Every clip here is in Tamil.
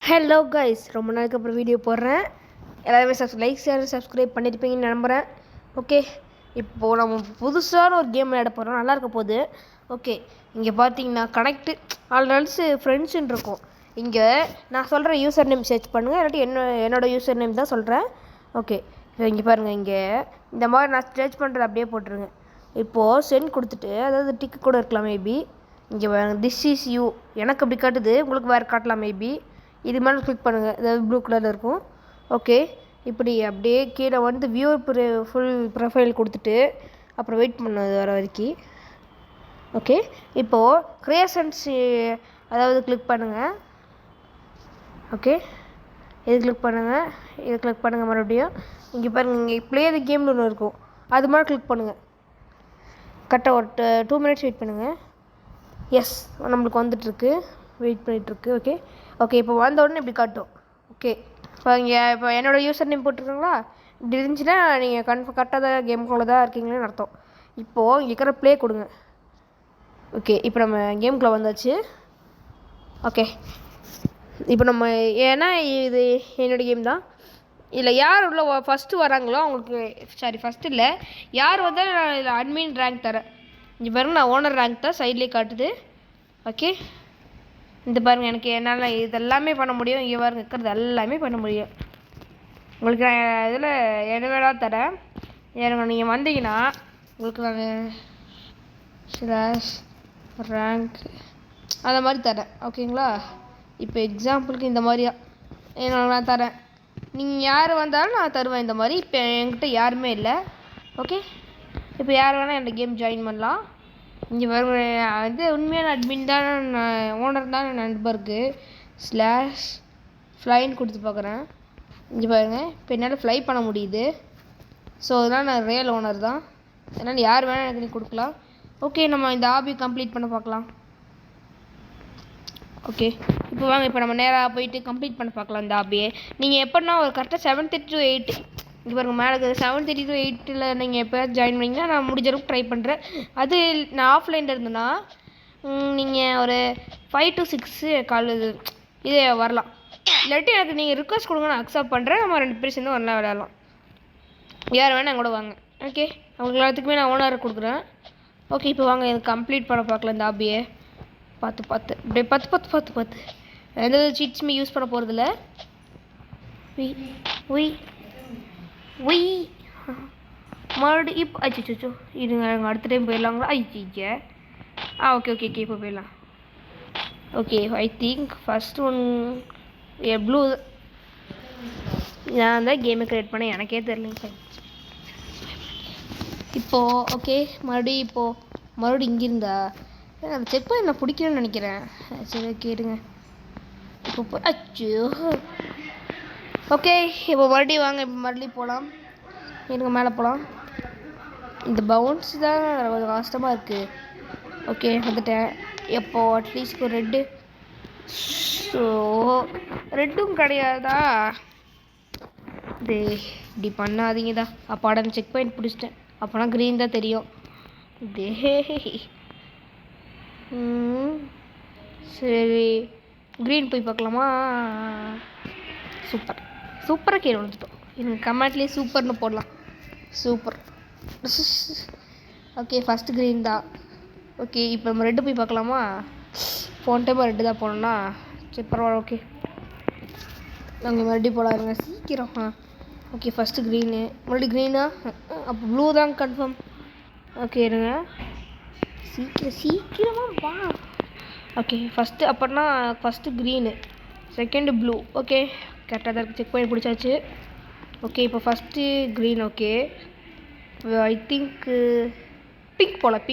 ஹலோ கைஸ், ரொம்ப நாளுக்கு அப்புறம் வீடியோ போடுறேன். எல்லாருமே லைக் ஷேர் சப்ஸ்கிரைப் பண்ணியிருப்பீங்கன்னு நம்புகிறேன். ஓகே, இப்போது நம்ம புதுசான ஒரு கேம் விளையாட போகிறோம். நல்லா இருக்க போகுது. ஓகே, இங்கே பார்த்தீங்கன்னா கனெக்டு ஆல்ரெடி ஃப்ரெண்ட்ஸுன்னு இருக்கும். இங்கே நான் சொல்கிற யூசர் நேம் சர்ச் பண்ணுங்கள், இல்லாட்டி என்னோடய யூசர் நேம் தான் சொல்கிறேன். ஓகே, இங்கே பாருங்கள், இங்கே இந்த மாதிரி நான் சர்ச் பண்ணுறது அப்படியே போட்டுருங்க. இப்போது சென்ட் கொடுத்துட்டு, அதாவது டிக்கு கூட இருக்கலாம் மேபி. இங்கே திஸ் இஸ் யூ எனக்கு அப்படி காட்டுது, உங்களுக்கு வேறு காட்டலாம் மேபி. இது மேலே கிளிக் பண்ணுங்கள், அதாவது ப்ளூ கலரில் இருக்கும். ஓகே, இப்படி அப்படியே கீழே வந்து வியூவர் ஃபுல் ப்ரொஃபைல் கொடுத்துட்டு அப்புறம் வெயிட் பண்ணது வர வரைக்கும். ஓகே, இப்போது க்ரியேஷன்ஸ் அதாவது கிளிக் பண்ணுங்கள். ஓகே, இது கிளிக் பண்ணுங்கள் மறுபடியும். இங்கே பாருங்கள், இங்கே ப்ளே தி கேம்னு ஒன்று இருக்கும், அது மாதிரி கிளிக் பண்ணுங்கள். கரெக்டாக ஒரு 2 மினிட்ஸ் வெயிட் பண்ணுங்கள். எஸ், நம்மளுக்கு வந்துட்டுருக்கு, வெயிட் பண்ணிகிட்ருக்கு. ஓகே ஓகே, இப்போ வந்த உடனே இப்படி காட்டும். ஓகே, இப்போ என்னோடய யூசர் நேம் போட்டிருக்கீங்களா? இப்படி இருந்துச்சுன்னா நீங்கள் கரெக்டாக தான் கேமுக்குள்ளே தான் இருக்கீங்களேன்னு அர்த்தம். இப்போது இங்கே இருக்கிற ப்ளே கொடுங்க. ஓகே, இப்போ நம்ம கேமுக்குள்ளே வந்தாச்சு. ஓகே, இப்போ நம்ம ஏன்னா இது என்னோடய கேம் தான். இல்லை, யார் உள்ள ஃபஸ்ட்டு வராங்களோ அவங்களுக்கு, சாரி ஃபஸ்ட்டு இல்லை, யார் வந்தால் நான் இதில் அட்மின் ரேங்க் தரேன். இங்கே பாருங்கள், நான் ஓனர் ரேங்க் தான் சைட்லேயே காட்டுது. ஓகே, இந்த பாருங்கள், எனக்கு என்னால் இதெல்லாமே பண்ண முடியும். இங்கே பாருங்க, இருக்கிறது எல்லாமே பண்ண முடியும். உங்களுக்கு நான் இதில் என்ன வேணாலும் தரேன். எனக்கு நீங்கள் வந்தீங்கன்னா உங்களுக்கு நான் ஸ்லாஷ் ரேங்க் அந்த மாதிரி தரேன். ஓகேங்களா? இப்போ எக்ஸாம்பிளுக்கு இந்த மாதிரியா நான் தரேன். நீங்கள் யார் வந்தாலும் நான் தருவேன் இந்த மாதிரி. இப்போ என்கிட்ட யாருமே இல்லை. ஓகே, இப்போ யார் வேணால் என்னோடய கேம் ஜாயின் பண்ணலாம். இங்கே பாருங்க, இது உண்மையான அட்மின் தான், ஓனர் தான் நண்பருக்கு ஸ்லாஷ் ஃப்ளைன்னு கொடுத்து பார்க்குறேன். இங்கே பாருங்கள், இப்போ என்னால் ஃப்ளை பண்ண முடியுது. ஸோ அதனால் நான் ரியல் ஓனர் தான். அதனால் யார் வேணால் எனக்கு நீ கொடுக்கலாம். ஓகே, நம்ம இந்த ஆபி கம்ப்ளீட் பண்ண பார்க்கலாம். ஓகே, இப்போ வாங்க, இப்போ நம்ம நேராக போயிட்டு கம்ப்ளீட் பண்ண பார்க்கலாம் இந்த ஆபியை. நீங்கள் எப்படின்னா ஒரு கரெக்டாக 7:30 to 8 இங்கே பாருங்கள், மேலே 7:30 to 8 நீங்கள் எப்போ ஜாயின் பண்ணிங்கன்னா நான் முடிஞ்ச அளவுக்கு ட்ரை பண்ணுறேன். அது நான் ஆஃப்லைனில் இருந்தேன்னா நீங்கள் ஒரு 5 to 6 கால் இதே வரலாம். இல்லாட்டி எனக்கு நீங்கள் ரிக்வஸ்ட் கொடுங்க, நான் அக்செப்ட் பண்ணுறேன். நம்ம 2 பேர் சேர்ந்து ஒன்றா விளையாடலாம். யார் வேணால் என் கூட வாங்க. ஓகே, அவங்களுக்கு எல்லாத்துக்குமே நான் ஓனரை கொடுக்குறேன். ஓகே, இப்போ வாங்க, எனக்கு கம்ப்ளீட் பண்ண பார்க்கலாம் இந்த ஆபியை. பார்த்து அப்படியே பார்த்து எந்த சீட்ஸுமே யூஸ் பண்ண போகிறதில்ல. ஒய் மறுபடியும் இப்போ அச்சோ இருங்க, அடுத்த டைம் போயிடலாங்களா? ஐச்சிச்சே ஓகே, இப்போ போயிடலாம். Okay, I think first one blue. நான் தான் கேமை க்ரியேட் பண்ணேன், எனக்கே தெரியலைங்க. இப்போது ஓகே, மறுபடியும் இங்கிருந்தா அந்த செக் பாயிண்ட் நான் பிடிக்கணும்னு நினைக்கிறேன். சரி, கேளுங்க. இப்போ அச்சோ ஓகே, இப்போ மறுபடியும் வாங்க, இப்போ மறுபடியும் போகலாம். எனக்கு மேலே போகலாம். இந்த பவுன்ஸ் தான் கொஞ்சம் கஷ்டமாக இருக்குது. ஓகே, வந்துட்டேன். எப்போது அட்லீஸ்ட் ஒரு ரெட்டு. ஸோ ரெட்டும் கிடையாதா? இப்படி பண்ணாதீங்க தான். அப்பாட செக் பாயிண்ட் பிடிச்சிட்டேன். அப்போனா க்ரீன் தான் தெரியும். சரி, க்ரீன் போய் பார்க்கலாமா? சூப்பராக கீழே வந்துட்டோம். எனக்கு கமெண்ட்லேயே சூப்பர்னு போடலாம். சூப்பர். ஓகே, ஃபஸ்ட்டு க்ரீன் தான். ஓகே, இப்போ நம்ம ரெட்டு போய் பார்க்கலாமா? போன டைம் ரெட்டு தான் போனோம்னா சரி, பரவாயில்ல. ஓகே, நாங்கள் மறுபடியும் போகலாருங்க சீக்கிரம். ஓகே, ஃபஸ்ட்டு க்ரீனு, மறுபடியும் க்ரீனா? அப்போ ப்ளூ தான் கன்ஃபார்ம். ஓகே, இருங்க, சீக்கிரமாக வா. ஓகே, அப்படின்னா first green, second blue. Okay, கரெக்டாக தான் இருக்குது. செக் பண்ணி பிடிச்சாச்சு. ஓகே, இப்போ first green. Okay, I think pink போகலாம்.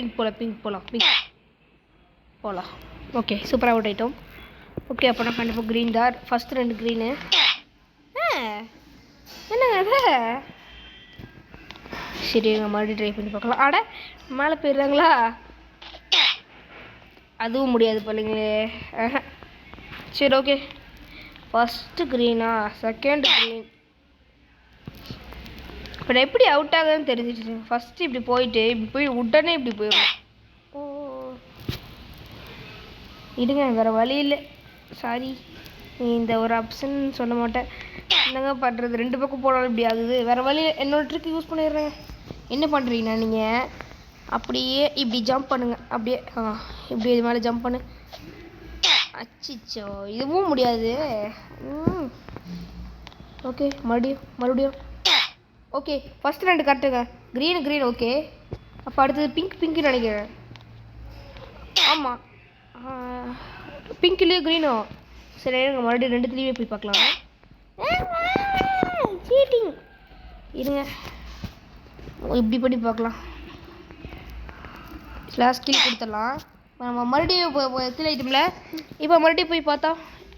ஓகே, சூப்பராக அவுட் ஆகிட்டோம். ஓகே, அப்போ நான் கண்டிப்பாக க்ரீன் தான். First 2 green. என்னங்க அது? சரி, மறுபடியும் ட்ரை பண்ணி பார்க்கலாம். ஆட மேலே போயிடுறாங்களா? அதுவும் முடியாது போலங்களே. சரி, ஓகே, ஃபஸ்ட்டு க்ரீனா, செகண்ட் க்ரீன். இப்போ நான் எப்படி அவுட் ஆகுதுன்னு தெரிஞ்சிச்சு. ஃபஸ்ட்டு இப்படி போய் உடனே இப்படி போயிடும். ஓ, இதுங்க வேறு வழி இல்லை, சாரி. இந்த ஒரு ஆப்ஷன் சொல்ல மாட்டேன். என்னங்க பண்ணுறது, 2 பக்கம் போனாலும் இப்படி ஆகுது. வேறு வழி என்னோடய ட்ரிக் யூஸ் பண்ணிடுறேன். என்ன பண்ணுறீங்கன்னா நீங்கள் அப்படியே இப்படி ஜம்ப் பண்ணுங்கள். அப்படியே இப்படி இது மேலே ஜம்ப் பண்ணு. அச்சிச்சோ, இதுவும் முடியாது. ஓகே, மறுபடியும். ஓகே, ஃபஸ்ட்டு 2 கரெக்டுங்க. Green okay. அப்போ அடுத்தது பிங்க்னு நினைக்கிறேன். ஆமாம், பிங்க்லேயே க்ரீனோ. சரி, மறுபடியும் 2த்துலேயுமே போய் பார்க்கலாம். சீட்டிங் இருங்க, இப்படி பண்ணி பார்க்கலாம். லாஸ்ட் கில் கொடுத்துடலாம். நம்ம மறுபடியும் கீழே ஐட்டமில் இப்போ மறுபடியும் போய் பார்த்தா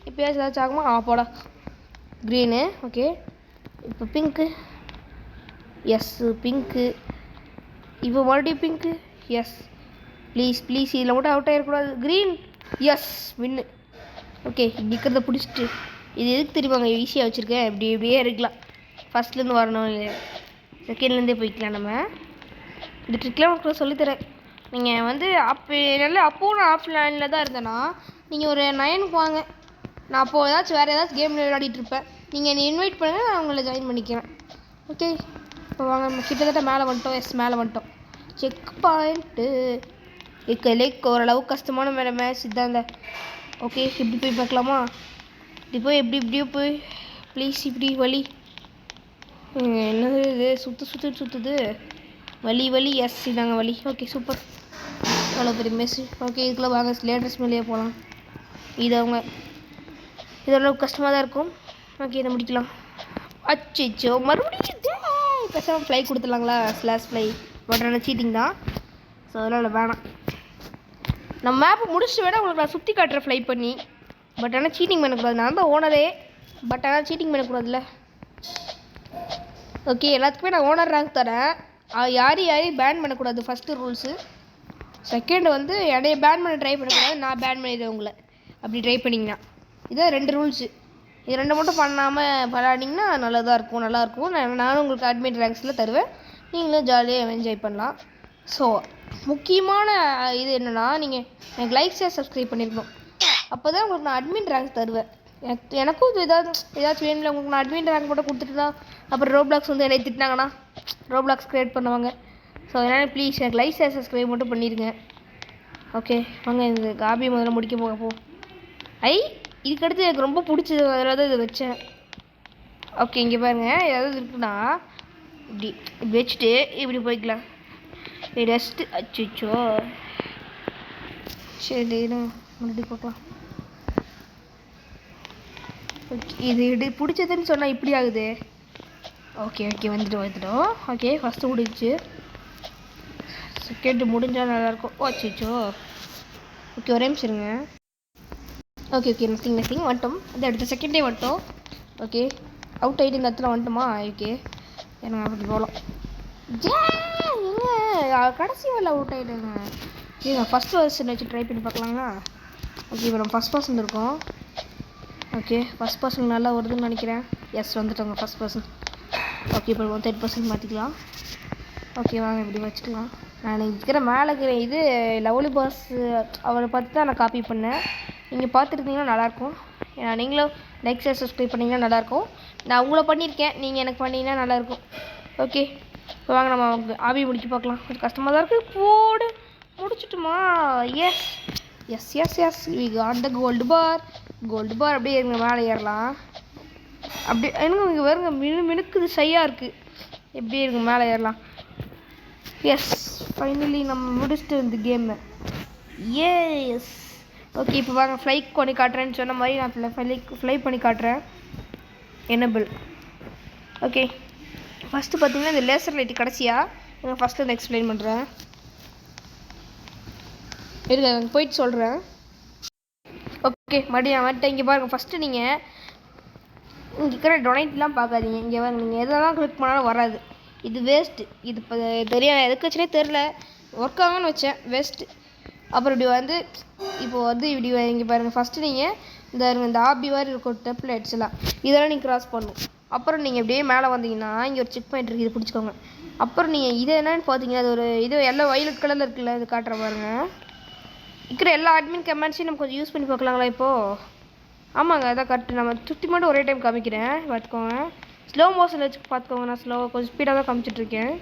இப்போ ஏதாச்சும் ஆகுமா? போடா. Green okay. இப்போ பிங்க்கு. Yes, pink. இப்போ மறுபடியும் பிங்க்கு. எஸ், ப்ளீஸ் இதில் மட்டும் அவுட் ஆகிடக்கூடாது. க்ரீன். Yes, win. ஓகே, நிற்கிறத பிடிச்சிட்டு இது எதுக்கு தெரியுமாங்க ஈஸியாக வச்சுருக்கேன். இப்படியே இருக்கலாம். ஃபஸ்ட்லேருந்து வரணும், இல்லை செகண்ட்லேருந்தே போய்க்கலாம். நம்ம இந்த ட்ரிக்லாம் உங்களுக்கு சொல்லித்தரேன். நீங்கள் வந்து அப்போது நான் ஆஃப்லைனில் தான் இருந்தேன்னா நீங்கள் ஒரு 9க்கு வாங்க. நான் அப்போது வேறு ஏதாச்சும் கேமில் விளையாடிட்டுருப்பேன். நீங்கள் என்னை இன்வைட் பண்ணுங்கள், நான் உங்களை ஜாயின் பண்ணிக்கிறேன். ஓகே, இப்போ வாங்க. நம்ம கிட்டத்தட்ட மேலே வந்துட்டோம். மேலே வந்துட்டோம். செக் பாயிண்ட்டு லைக் ஓரளவு கஷ்டமான மேட்ச் இதுதான். ஓகே, இப்படி போய் பார்க்கலாமா? இப்படியோ போய் ப்ளீஸ். இப்படி வழி என்னது இது? சுற்றுது வழி. எஸ், இதாங்க வழி. Okay, super. அவ்வளோ பெரிய மெஸ். ஓகே, இதுக்குள்ளே வாங்க. லேட்டஸ்ட் மேலேயே போகலாம். இதோட கஷ்டமாக தான் இருக்கும். ஓகே, இதை முடிக்கலாம். அச்சோ, மறுபடியும் பேசாமல் ஃப்ளை கொடுத்துடலாங்களா? /ஃப்ளை. பட் ஆனால் சீட்டிங் தான். ஸோ அதனால் வேணாம். நம்ம மேப்பை முடிச்சுட்டு வேணால் உங்களுக்கு நான் சுற்றி காட்டுறேன் ஃப்ளை பண்ணி. பட் ஆனால் சீட்டிங் பண்ணக்கூடாது. நான் தான் ஓனரே. பட் ஆனால் சீட்டிங் பண்ணக்கூடாதுல்ல. ஓகே, எல்லாத்துக்குமே நான் ஓனர் ரேங்க் தரேன். யாரையும் பேன் பண்ணக்கூடாது. First rules. செகண்ட் வந்து என்னைய பேன் பண்ண ட்ரை பண்ணக்கூடாது. நான் பேன் பண்ணிடுவேன் உங்களை அப்படி ட்ரை பண்ணிங்கன்னா. இதான் 2 ரூல்ஸு. இது 2 மட்டும் பண்ணாமல் விளாடிங்கன்னா நல்லாயிருக்கும். நானும் உங்களுக்கு அட்மிட் ரேங்க்ஸில் தருவேன். நீங்களும் ஜாலியாக என்ஜாய் பண்ணலாம். ஸோ முக்கியமான இது என்னென்னா, நீங்கள் எனக்கு லைக் ஷேர் சப்ஸ்கிரைப் பண்ணியிருக்கணும். அப்போ தான் உங்களுக்கு நான் அட்மின் ரேங்க் தருவேன். எனக்கும் இது ஏதாச்சும் வேணும்ல. உங்களுக்கு நான் அட்மின் ரேங்க் மட்டும் கொடுத்துட்டுனா அப்புறம் ரோப்ளாக்ஸ் வந்து என்னை திட்டினாங்கன்னா ரோப்ளாக்ஸ் க்ரியேட் பண்ணுவாங்க. ஸோ அதனால் ப்ளீஸ் எனக்கு லைக் ஷேர் சப்ஸ்கிரைப் மட்டும் பண்ணிடுங்க. ஓகே, வாங்க. இந்த காபி முதல்ல முடிக்க போக இதுக்கடுத்து எனக்கு ரொம்ப பிடிச்சது அதில் தான் இதை வச்சேன். ஓகே, இங்கே பாருங்கள். ஏதாவது இருக்குன்னா இப்படி வச்சுட்டு இப்படி போய்க்கலாம். ரெஸ்ட்டு. அச்சோ, சரி மறுபடியும் போக்கலாம். ஓகே, இது பிடிச்சதுன்னு சொன்னால் இப்படி ஆகுது. ஓகே, வந்துட்டோம். ஓகே, ஃபஸ்ட்டு முடிஞ்சிச்சு. செகண்ட் முடிஞ்சால் நல்லாயிருக்கும். அச்சோ. ஓகே, ஒரே நிமிஷம் இருங்க. ஓகே, நத்திங் வந்துட்டோம். அதை அடுத்த செகண்டே வந்துட்டோம். ஓகே, அவுட் ஆகிட்டு இந்த இடத்துல வந்துட்டோமா? ஓகே, எனக்கு அப்படி போகலாம். கடைசி வேலை அவுட் ஆகிடுங்க. ஃபஸ்ட் பர்சன் வச்சு ட்ரை பண்ணி பார்க்கலாங்களா? ஓகே, இப்போ நம்ம ஃபஸ்ட் பர்சன் இருக்கோம். ஓகே, ஃபஸ்ட் பர்சன் நல்லா வருதுன்னு நினைக்கிறேன். எஸ், வந்துட்டோங்க ஃபஸ்ட் பர்சன். ஓகே, இப்போ நம்ம 3rd மாற்றிக்கலாம். ஓகே, வாங்க இப்படி வச்சுக்கலாம். நான் இருக்கிற மேலே இருக்கிற இது லவ்லி பாஸ் அவரை பார்த்து தான் நான் காப்பி பண்ணேன். நீங்கள் பார்த்துருந்தீங்கன்னா நல்லாயிருக்கும். நீங்களும் லைக் ஷேர் சப்ஸ்கிரைப் பண்ணிங்கன்னா நல்லாயிருக்கும். நான் உங்களை பண்ணியிருக்கேன், நீங்கள் எனக்கு பண்ணிங்கன்னா நல்லாயிருக்கும். ஓகே, இப்போ வாங்க நம்ம ஆபி முடிக்க பார்க்கலாம். கொஞ்சம் கஷ்டமாக தான் இருக்குது. போடு முடிச்சுட்டுமா? Yes we got the gold bar. அப்படியே இருங்க, மேலே ஏறலாம். அப்படியே எனக்கு இங்கே வருங்க, மினுக்குது ஷையாக இருக்குது. எப்படி இருங்க, மேலே ஏறலாம். எஸ், ஃபைனலி நம்ம முடிச்சுட்டு வந்து கேமு. எஸ். ஓகே, இப்போ வாங்க ஃப்ளை பண்ணி காட்டுறேன்னு சொன்ன மாதிரி நான் ஃப்ளை பண்ணி காட்டுறேன். எனபிள். ஓகே, ஃபஸ்ட்டு பார்த்தீங்கன்னா இந்த லேசர் லைட்டு கடைசியாக நான் ஃபஸ்ட்டு வந்து எக்ஸ்பிளைன் பண்ணுறேன். இருங்க, போயிட்டு சொல்கிறேன். ஓகே, மறுபடியும் வந்துட்டு இங்கே பாருங்கள். ஃபஸ்ட்டு நீங்கள் இங்கே இருக்கிற டொனேட்லாம் பார்க்காதீங்க. இங்கே பாருங்க, நீங்கள் எதெல்லாம் கிளிக் பண்ணாலும் வராது. இது வேஸ்ட்டு. இது இப்போ தெரியாது எதுக்கு வச்சுனே தெரில. ஒர்க் ஆகும்னு வச்சேன், வேஸ்ட்டு. அப்புறம் இப்படி வந்து இப்போ வந்து இப்படி இங்கே பாருங்கள். ஃபஸ்ட்டு நீங்கள் இந்த ஆபி மாதிரி இருக்கும் டெம்ப்ளேட்ஸ் எல்லாம் இதெல்லாம் நீங்கள் க்ராஸ் பண்ணணும். அப்புறம் நீங்கள் இப்படியே மேலே வந்தீங்கன்னா இங்கே ஒரு செக் பாயிண்ட் இருக்குது, இது பிடிச்சிக்கோங்க. அப்புறம் நீங்கள் இது என்னன்னு பார்த்தீங்கன்னா அது ஒரு இது எல்லாம் வயலட் கலரில் இருக்குல்ல, இது காட்டுற பாருங்க. இருக்கிற எல்லா அட்மின் கமெண்ட்ஸையும் நம்ம கொஞ்சம் யூஸ் பண்ணி பார்க்கலாங்களா இப்போது? ஆமாங்க அதான் கரெக்டு. நம்ம சுற்றி மட்டும் ஒரே டைம் காமிக்கிறேன் பார்த்துக்கோங்க. ஸ்லோ மோஷன் வச்சு பார்த்துக்கோங்க. நான் கொஞ்சம் ஸ்பீடாக தான் காமிச்சிட்ருக்கேன்.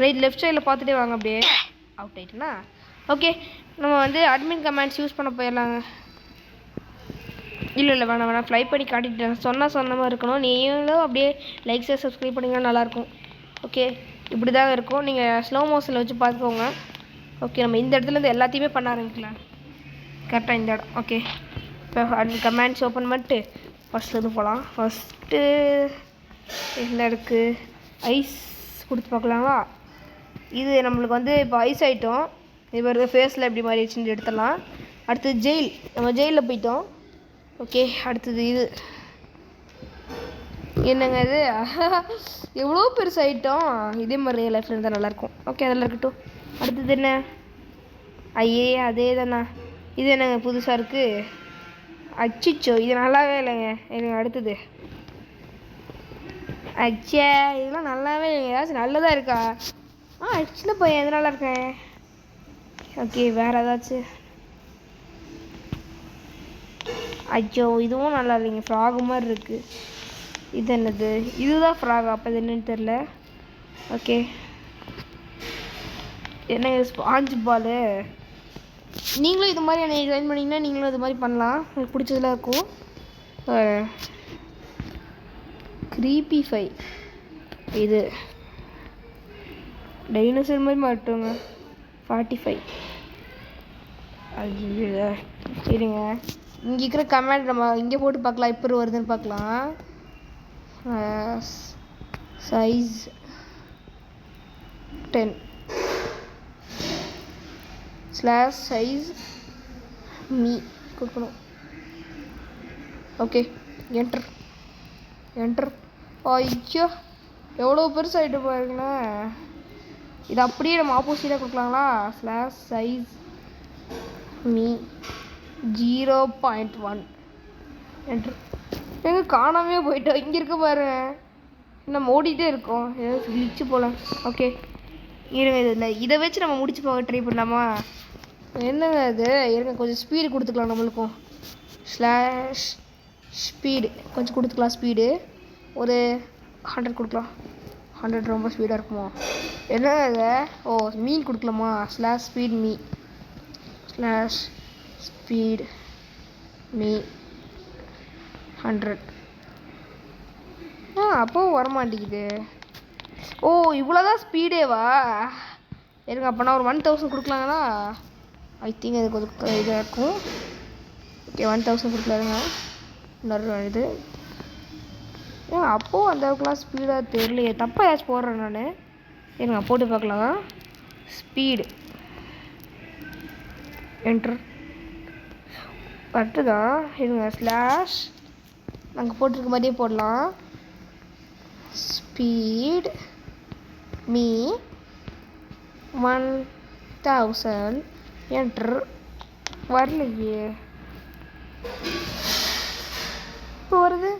ரைட் லெஃப்ட் சைடில் பார்த்துட்டே வாங்க. அப்படியே அவுட் ஆகிட்டுனா ஓகே. நம்ம வந்து அட்மின் கமெண்ட்ஸ் யூஸ் பண்ண போயிடலாங்க. இல்லை வேணாம் ஃப்ளை பண்ணி காட்டிட்டேன். சொன்ன மாதிரி இருக்கணும். நீங்களும் அப்படியே லைக் ஷேர் சப்ஸ்கிரைப் பண்ணிங்கன்னா நல்லாயிருக்கும். ஓகே இப்படி தான் இருக்கும். நீங்கள் ஸ்லோ மோஷனில் வச்சு பார்த்துக்கோங்க. ஓகே நம்ம இந்த இடத்துலேருந்து எல்லாத்தையுமே பண்ண ஆரம்பிக்கலாம். கரெக்டாக இந்த இடம். ஓகே இப்போ அட்மின் கமெண்ட்ஸ் ஓப்பன் பண்ணிட்டு ஃபஸ்ட்லேருந்து போகலாம். ஃபஸ்ட்டு என்ன இருக்குது? ஐஸ் கொடுத்து பார்க்கலாங்களா? இது நம்மளுக்கு வந்து இப்போ ஐஸ் ஆகிட்டோம். இது வருது ஃபேஸில் எப்படி மாதிரி வச்சுட்டு எடுத்துடலாம். அடுத்தது ஜெயில். நம்ம ஜெயிலில் போயிட்டோம். ஓகே அடுத்தது இது என்னங்க இது? எவ்வளோ பெருசாகிட்டோம். இதே மாதிரி லைஃப்பில் இருந்தால் நல்லாயிருக்கும். ஓகே அதெல்லாம் இருக்கட்டும். அடுத்தது என்ன? ஐயே அதே தானே. இது என்னங்க புதுசாக இருக்குது? அச்சிச்சோ இது நல்லாவே இல்லைங்க. எனக்கு அடுத்தது அச்சே இதெல்லாம் நல்லாவே இல்லைங்க. ஏதாச்சும் நல்லதாக இருக்கா? சின்ன பையன் எது நல்லா இருக்கேன். ஓகே வேறு ஏதாச்சும்? அச்சோ இதுவும் நல்லா இல்லைங்க. ஃப்ராகு மாதிரி இருக்குது. இது என்னது? இதுதான் ஃப்ராக். அப்போ இது என்னன்னு தெரில. ஓகே என்னங்க ஸ்பாஞ்ச் பாலு. நீங்களும் இது மாதிரி என்னை ஜாயின் பண்ணிங்கன்னா நீங்களும் இது மாதிரி பண்ணலாம். உங்களுக்கு பிடிச்சதெல்லாம் இருக்கும். க்ரீப்பி ஃபை இது டைனோசர் மாதிரி மாட்டுங்க. 45 அது சரிங்க. இங்கே இருக்கிற கமெண்ட் நம்ம இங்கே போட்டு பார்க்கலாம். இப்போ வருதுன்னு பார்க்கலாம். சைஸ் 10 /size மீ கொடுக்கணும். Okay enter. ஐயோ எவ்வளோ பெருசாகிட்டு பாருங்களா. இது அப்படியே நம்ம ஆப்போசிட்டாக கொடுக்கலாங்களா? /size me 0.1 enter. எங்கே காணாமே போயிட்டோம். இங்கே இருக்க பாருங்க. நம்ம ஓடிட்டே இருக்கோம். ஏதாவது கிழிச்சு போல. ஓகே இருங்க இதை வச்சு நம்ம முடிச்சு போக ட்ரை பண்ணலாமா? என்னங்க இது? இருங்க கொஞ்சம் ஸ்பீடு கொடுத்துக்கலாம். நம்மளுக்கும் ஸ்பீடு கொஞ்சம் கொடுத்துக்கலாம். ஸ்பீடு ஒரு 100 கொடுக்கலாம். 100 ரொம்ப ஸ்பீடாக இருக்குமோ? என்ன இது? ஓ மீன் கொடுக்கலாமா? /speed me /speed me 100. அப்போவும் வரமாட்டேங்குது. ஓ இவ்வளோதான் ஸ்பீடேவா? இருங்க அப்போனா ஒரு 1000 கொடுக்கலாங்களா? ஐ திங்க் அது கொஞ்சம் இதாக இருக்கும். ஓகே 1000 கொடுக்கலாங்க. இன்னொரு இது அப்போது அந்த அளவுக்குலாம் ஸ்பீடாக தெரியலையே. தப்பாக ஏதாச்சும் போடுறேன் நான். இருங்க போட்டு பார்க்கலாம். ஸ்பீடு என்ட்ரு கரெக்டு தான். இருங்க நாங்கள் போட்டிருக்க மாதிரியே போடலாம். ஸ்பீட் மீ 1000 என்ட்ரு. வரலையே. இப்போ வருது.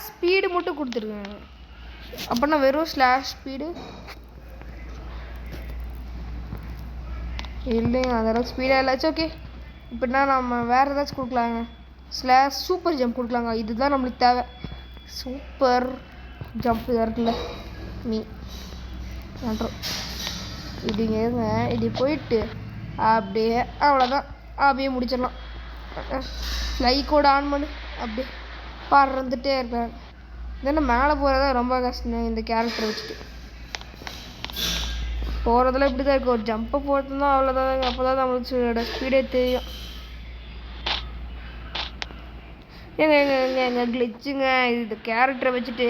ஸ்பீடு மட்டும் கொடுத்துருங்க. அப்போனா வெறும் ஸ்பீடு இல்லைங்க. அதெல்லாம் ஸ்பீடாக இல்லாச்சும் ஓகே. இப்படின்னா நம்ம வேறு ஏதாச்சும் கொடுக்கலாங்க. சூப்பர் ஜம்ப் கொடுக்கலாங்க. இதுதான் நம்மளுக்கு தேவை. சூப்பர் ஜம்ப் இருக்குல்ல மீ பண்ணுறோம். இப்படிங்க இருங்க. இப்படி போயிட்டு அப்படியே அவ்வளோதான். அப்படியே முடிச்சிடலாம். லைக்கோட ஆன் பண்ணு. அப்படியே பறந்துட்டே இருக்காங்க. இதென்ன மேலே போகிறதா ரொம்ப கஷ்டம். இந்த கேரக்டரை வச்சுட்டு போகிறதெல்லாம் இப்படி தான் இருக்கும். ஒரு ஜம்பை போட்டுருந்தோம் அவ்வளோதாங்க. அப்போ தான் நம்மளுக்கு ஸ்பீடே தெரியும். எங்க கிளிச்சுங்க. இது கேரக்டரை வச்சுட்டு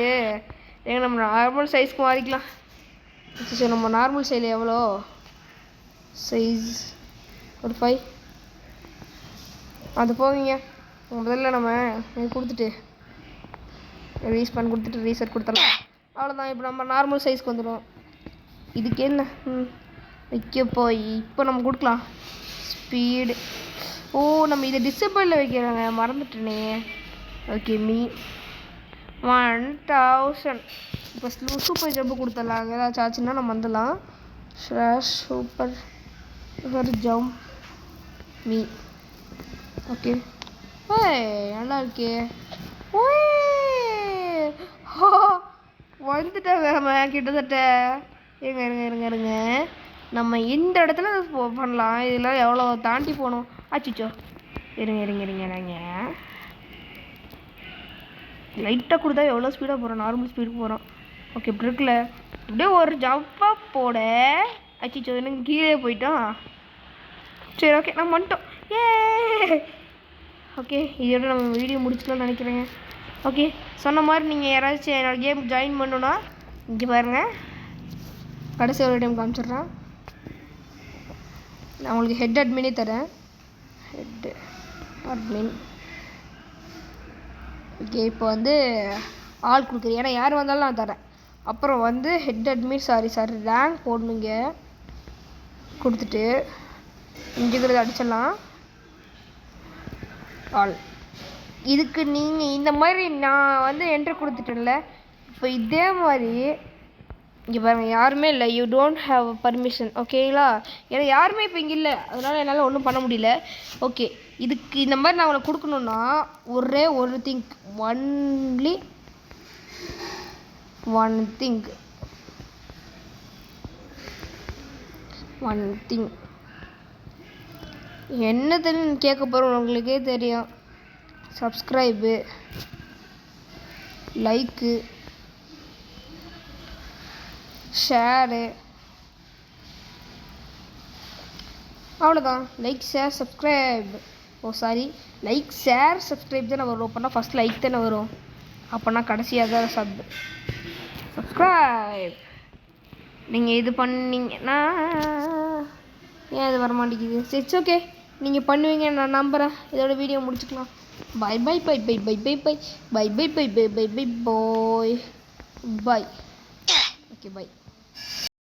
நம்ம நார்மல் சைஸ்க்கு மாறிக்கலாம். சரி நம்ம நார்மல் சைஸில் எவ்வளோ சைஸ்? ஒரு 5 அது போவீங்க. முதல்ல நம்ம கொடுத்துட்டு ரீசெட் கொடுத்துடலாம். அவ்வளோதான். இப்போ நம்ம நார்மல் சைஸ்க்கு வந்துடும். இதுக்கு என்ன வைக்க போய் இப்போ நம்ம கொடுக்கலாம் ஸ்பீடு. ஓ நம்ம இதை டிசபிளில் வைக்கிறாங்க. மறந்துட்டேனே. Okay me 1000. இப்போ சூப்பர் ஜம்ப் கொடுத்துடலாம். ஏதாச்சும் ஆச்சுன்னா நம்ம வந்துடலாம். Super jump me. ஓகே நல்லா இருக்கே. வந்துட்டாங்க நம்ம கிட்டத்தட்ட. இருங்க இருங்க இருங்க இருங்க நம்ம இந்த இடத்துல பண்ணலாம். இதெல்லாம் எவ்வளோ தாண்டி போகணும். அச்சிச்சோ இருங்க இருங்க இருங்க இருங்க லைட்டாக கொடுத்தா எவ்வளோ ஸ்பீடாக போகிறோம். நார்மல் ஸ்பீடுக்கு போகிறோம். ஓகே இப்படி இருக்குல்ல அப்படியே ஒரு ஜம்ப்பாக போட. அச்சிச்சோ எனக்கு கீழே போயிட்டோம். சரி ஓகே நம்ம வந்துட்டோம். ஏ ஓகே இதோட நம்ம வீடியோ முடிச்சுக்கலாம்னு நினைக்கிறேங்க. ஓகே சொன்ன மாதிரி நீங்கள் யாராச்சும் என்னோடய கேம் ஜாயின் பண்ணணுன்னா இங்கே பாருங்கள். கடைசி ஒரு டைம் காமிச்சிட்றேன். நான் உங்களுக்கு ஹெட் அட்மினே தரேன். ஹெட் அட்மின் ஓகே இப்போ வந்து ஆள் கொடுக்குறேன். ஏன்னா யார் வந்தாலும் நான் தரேன். அப்புறம் வந்து ஹெட் அட்மின் சாரி ரேங்க் போடணுங்க. கொடுத்துட்டு இஞ்சிக்கிறது அடிச்சிடலாம். ஆள் இதுக்கு நீங்கள் இந்த மாதிரி நான் வந்து என்ட்ரு கொடுத்துட்டேன்ல. இப்போ இதே மாதிரி இங்கே பாருங்கள் யாருமே இல்லை. யூ டோன்ட் ஹாவ் பர்மிஷன் ஓகேங்களா. ஏன்னா யாருமே இப்போ இங்கே இல்லை. அதனால் என்னால் ஒன்றும் பண்ண முடியல. ஓகே இதுக்கு இந்த மாதிரி நான் அவங்களை கொடுக்கணுன்னா ஒரே ஒரு திங்க் ஒன்லி ஒன் திங் என்னதுன்னு கேட்க போகிறோம். உங்களுக்கே தெரியும். சப்ஸ்கிரைபு, லைக்கு, ஷேரு, அவ்வளோதான். Like share subscribe. Like share subscribe தானே வரும். அப்போனா ஃபஸ்ட் லைக் தானே வரும். அப்போனா கடைசியாக தான் சப்ஸ்கிரைப். நீங்கள் இது பண்ணீங்கன்னா ஏன் இது வரமாட்டேங்குது. சரி ஓகே நீங்கள் பண்ணுவீங்க நான் நம்புகிறேன். இதோட வீடியோ முடிச்சுக்கலாம். Bye bye bye bye bye bye bye bye bye bye bye bye bye boy bye. Okay bye.